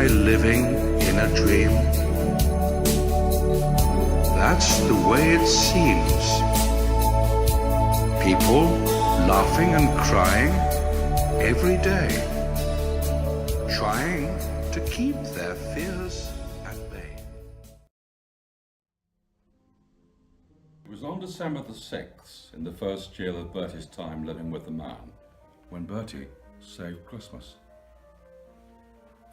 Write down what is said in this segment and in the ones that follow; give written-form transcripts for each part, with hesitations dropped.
they living in a dream? That's the way it seems. People laughing and crying every day, trying to keep their fears at bay. It was on December the 6th, in the first year of Bertie's time living with the man, when Bertie saved Christmas.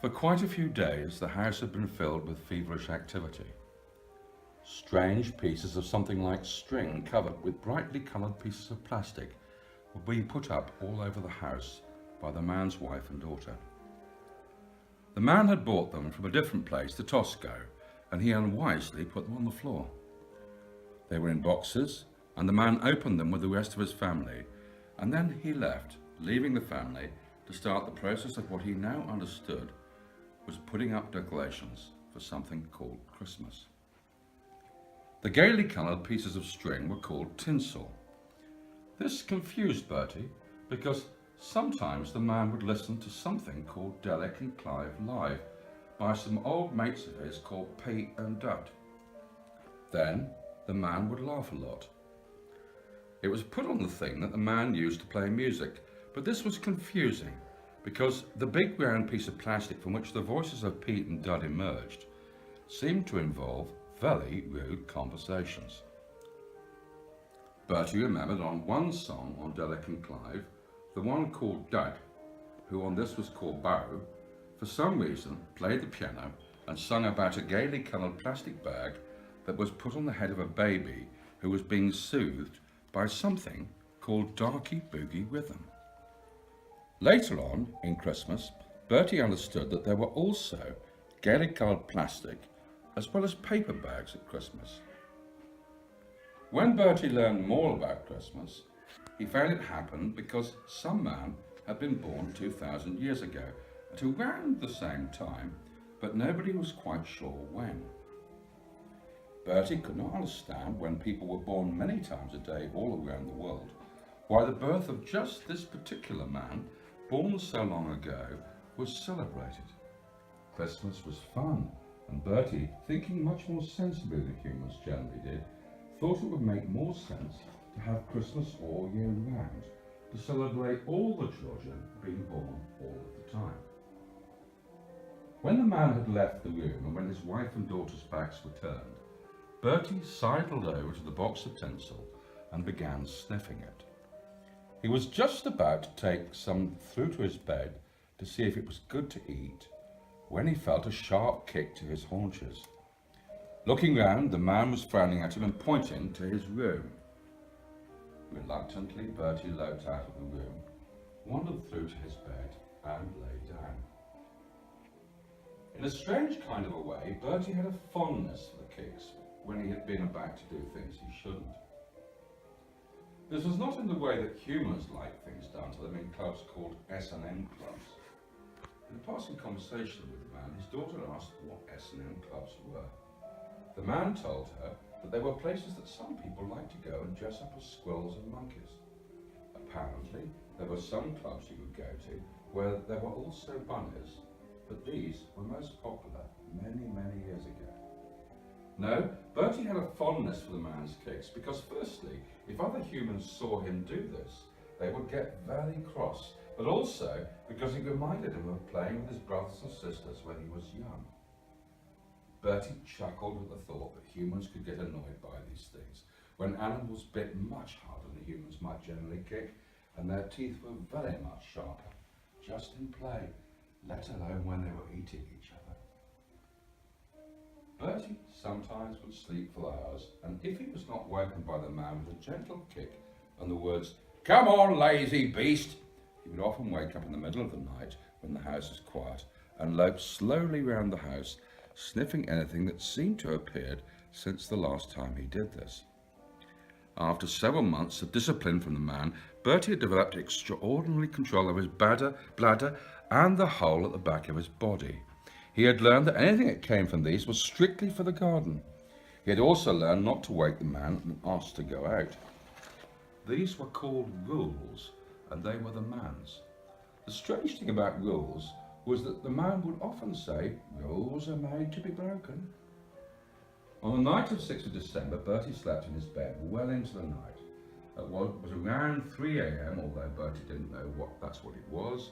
For quite a few days, the house had been filled with feverish activity. Strange pieces of something like string covered with brightly coloured pieces of plastic were being put up all over the house by the man's wife and daughter. The man had bought them from a different place, the Tosco, and he unwisely put them on the floor. They were in boxes, and the man opened them with the rest of his family, and then he left, leaving the family to start the process of what he now understood was putting up decorations for something called Christmas. The gaily coloured pieces of string were called tinsel. This confused Bertie because sometimes the man would listen to something called Derek and Clive live by some old mates of his called Pete and Dud. Then the man would laugh a lot. It was put on the thing that the man used to play music, but this was confusing because the big round piece of plastic from which the voices of Pete and Dud emerged seemed to involve very rude conversations. Bertie remembered on one song on Derek and Clive, the one called Dud, who on this was called Barrow, for some reason played the piano and sung about a gaily coloured plastic bag that was put on the head of a baby who was being soothed by something called Darky Boogie Rhythm. Later on, in Christmas, Bertie understood that there were also gaily coloured plastic as well as paper bags at Christmas. When Bertie learned more about Christmas, he found it happened because some man had been born 2,000 years ago at around the same time, but nobody was quite sure when. Bertie could not understand, when people were born many times a day all around the world, why the birth of just this particular man, born so long ago, was celebrated. Christmas was fun, and Bertie, thinking much more sensibly than humans generally did, thought it would make more sense to have Christmas all year round, to celebrate all the children being born all of the time. When the man had left the room and when his wife and daughter's backs were turned, Bertie sidled over to the box of tinsel and began sniffing it. He was just about to take some through to his bed to see if it was good to eat, when he felt a sharp kick to his haunches. Looking round, the man was frowning at him and pointing to his room. Reluctantly, Bertie loped out of the room, wandered through to his bed, and lay down. In a strange kind of a way, Bertie had a fondness for the kicks when he had been about to do things he shouldn't. This was not in the way that humans like things done to them in clubs called S&M clubs. In a passing conversation with the man, his daughter asked what S&M clubs were. The man told her that they were places that some people liked to go and dress up as squirrels and monkeys. Apparently, there were some clubs you could go to where there were also bunnies, but these were most popular many, many years ago. No, Bertie had a fondness for the man's kicks because, firstly, if other humans saw him do this, they would get very cross, but also because it reminded him of playing with his brothers and sisters when he was young. Bertie chuckled at the thought that humans could get annoyed by these things, when animals bit much harder than humans might generally kick, and their teeth were very much sharper, just in play, let alone when they were eating each other. Bertie sometimes would sleep for hours, and if he was not woken by the man with a gentle kick and the words, "Come on, lazy beast," he would often wake up in the middle of the night when the house was quiet and lope slowly round the house, sniffing anything that seemed to have appeared since the last time he did this. After several months of discipline from the man, Bertie had developed extraordinary control of his bladder and the hole at the back of his body. He had learned that anything that came from these was strictly for the garden. He had also learned not to wake the man and ask to go out. These were called rules, and they were the man's. The strange thing about rules was that the man would often say, "Rules are made to be broken." On the night of 6th of December, Bertie slept in his bed well into the night. At what was around 3 a.m, although Bertie didn't know that's what it was,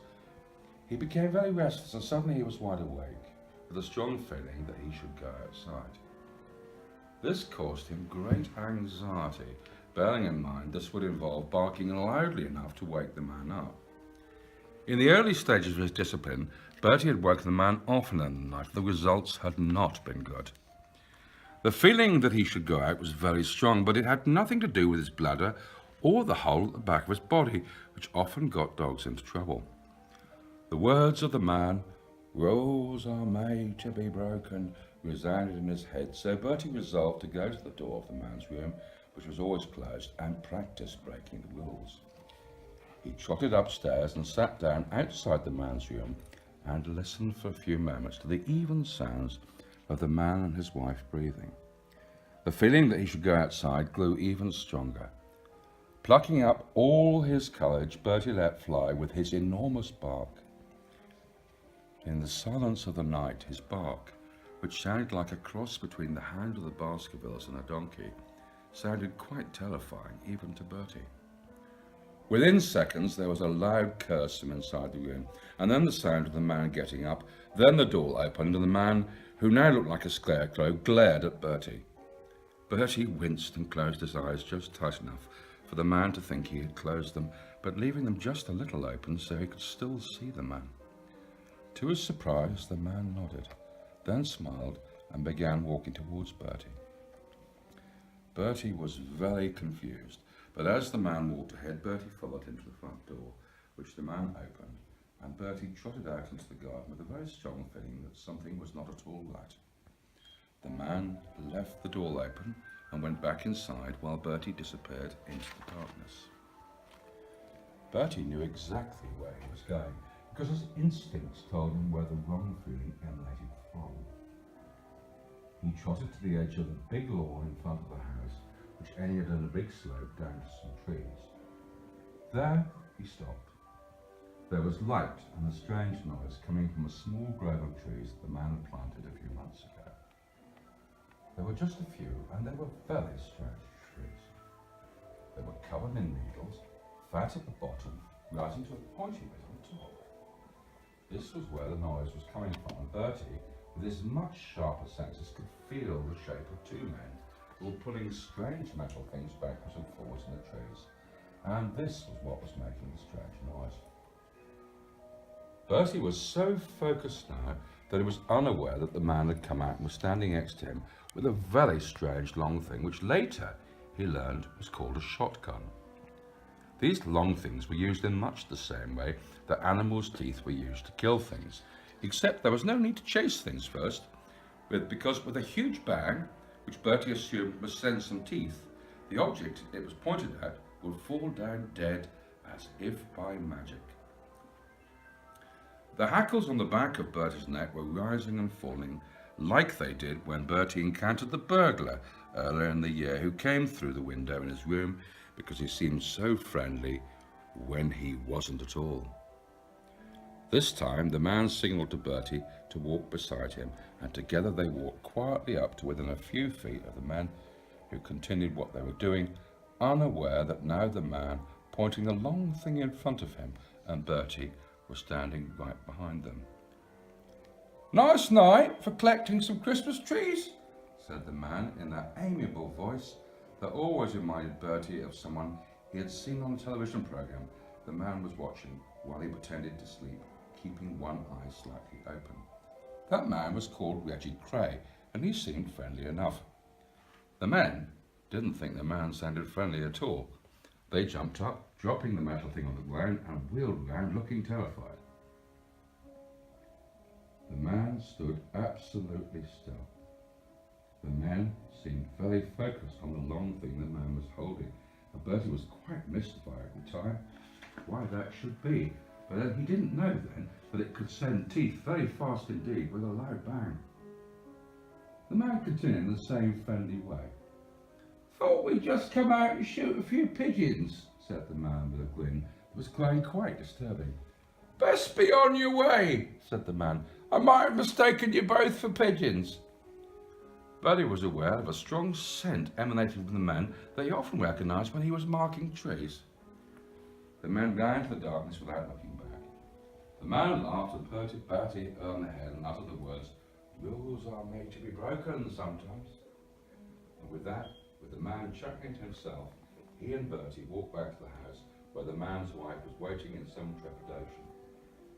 he became very restless and suddenly he was wide awake, with a strong feeling that he should go outside. This caused him great anxiety, bearing in mind this would involve barking loudly enough to wake the man up. In the early stages of his discipline, Bertie had woken the man often in the night. The results had not been good. The feeling that he should go out was very strong, but it had nothing to do with his bladder or the hole at the back of his body, which often got dogs into trouble. The words of the man, "Rules are made to be broken," resounded in his head, so Bertie resolved to go to the door of the man's room, which was always closed, and practice breaking the rules. He trotted upstairs and sat down outside the man's room and listened for a few moments to the even sounds of the man and his wife breathing. The feeling that he should go outside grew even stronger. Plucking up all his courage, Bertie let fly with his enormous bark. In the silence of the night, his bark, which sounded like a cross between the hound of the Baskervilles and a donkey, sounded quite terrifying even to Bertie. Within seconds, there was a loud curse from inside the room, and then the sound of the man getting up. Then the door opened, and the man, who now looked like a scarecrow, glared at Bertie. Bertie winced and closed his eyes just tight enough for the man to think he had closed them, but leaving them just a little open so he could still see the man. To his surprise, the man nodded, then smiled and began walking towards Bertie. Bertie was very confused, but as the man walked ahead, Bertie followed him to the front door, which the man opened, and Bertie trotted out into the garden with a very strong feeling that something was not at all right. The man left the door open and went back inside while Bertie disappeared into the darkness. Bertie knew exactly where he was going, because his instincts told him where the wrong feeling emanated from. He trotted to the edge of the big lawn in front of the house, which ended in a big slope down to some trees. There he stopped. There was light and a strange noise coming from a small grove of trees that the man had planted a few months ago. There were just a few, and they were very strange trees. They were covered in needles, fat at the bottom, rising to a pointy bit on top. This was where the noise was coming from, and Bertie, with his much sharper senses, could feel the shape of two men who were pulling strange metal things backwards and forwards in the trees, and this was what was making the strange noise. Bertie was so focused now that he was unaware that the man had come out and was standing next to him with a very strange long thing, which later he learned was called a shotgun. These long things were used in much the same way that animals' teeth were used to kill things, except there was no need to chase things first, because with a huge bang, which Bertie assumed must send some teeth, the object it was pointed at would fall down dead as if by magic. The hackles on the back of Bertie's neck were rising and falling like they did when Bertie encountered the burglar earlier in the year, who came through the window in his room because he seemed so friendly when he wasn't at all. This time the man signalled to Bertie to walk beside him, and together they walked quietly up to within a few feet of the men, who continued what they were doing, unaware that now the man pointing the long thing in front of him and Bertie was standing right behind them. "Nice night for collecting some Christmas trees," said the man in that amiable voice that always reminded Bertie of someone he had seen on a television programme. The man was watching while he pretended to sleep, keeping one eye slightly open. That man was called Reggie Cray, and he seemed friendly enough. The men didn't think the man sounded friendly at all. They jumped up, dropping the metal thing on the ground, and wheeled round looking terrified. The man stood absolutely still. The men seemed very focused on the long thing the man was holding, and Bertie was quite mystified at the time why that should be, but he didn't know then that it could send teeth very fast indeed with a loud bang. The man continued in the same friendly way. "Thought we'd just come out and shoot a few pigeons," said the man with a grin that was growing quite disturbing. "Best be on your way," said the man. "I might have mistaken you both for pigeons." Bertie was aware of a strong scent emanating from the man that he often recognised when he was marking trees. The men ran into the darkness without looking back. The man laughed and Bertie earned the head and uttered the words, "Rules are made to be broken sometimes." And with that, with the man chuckling to himself, he and Bertie walked back to the house where the man's wife was waiting in some trepidation.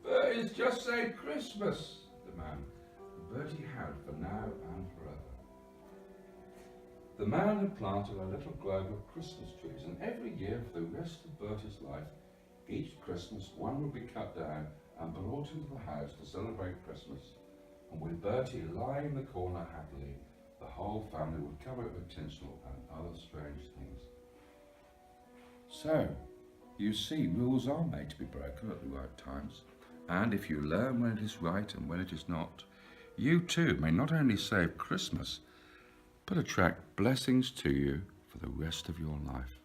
"Bertie's just said Christmas," said the man. And Bertie had for now and forever. The man had planted a little grove of Christmas trees, and every year for the rest of Bertie's life, each Christmas one would be cut down and brought into the house to celebrate Christmas. And with Bertie lying in the corner happily, the whole family would cover it with tinsel and other strange things. So, you see, rules are made to be broken at the right times, and if you learn when it is right and when it is not, you too may not only save Christmas, but attract blessings to you for the rest of your life.